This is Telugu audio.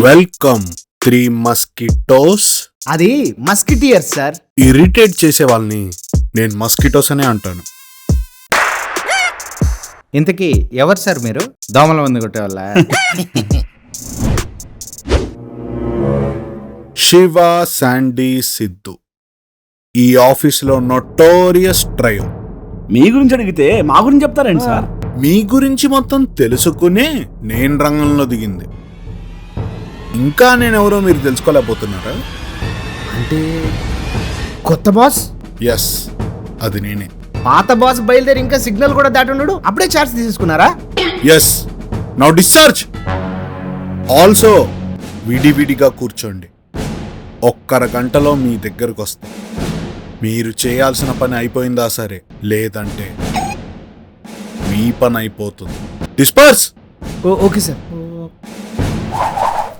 Welcome 3 mosquitoes. అది మస్కిటియర్స్ సార్. ఇరిటేట్ చేసే వాళ్ళని నేను మస్కిటోస్ అనే అంటాను. ఇంతకీ ఎవరు సార్ మీరు? దోమల మంది కొట్టే వాళ్ళ? శివ, శాండీ, సిద్ధు ఈ ఆఫీసులో నోటోరియస్ ట్రయో. మీ గురించి అడిగితే మా గురించి చెప్తారండి సార్. మీ గురించి మొత్తం తెలుసుకునే నేను రంగంలో దిగింది. ఇంకా నేనెవరో మీరు తెలుసుకోలేకపోతున్నారా? అంటే కొత్త బాస్? ఎస్, అది నేనే. పాత బాస్ బయలుదేరి ఇంకా సిగ్నల్ కూడా దాటున్నాడు, అప్పుడే చార్జ్ తీసేసుకున్నారా? Yes, now discharge. ఆల్సో విడివిడిగా కూర్చోండి. ఒక్కర గంటలో మీ దగ్గరకు వస్తా. మీరు చేయాల్సిన పని అయిపోయిందా సరే, లేదంటే మీ పని అయిపోతుంది. డిస్పర్స్. Okay sir.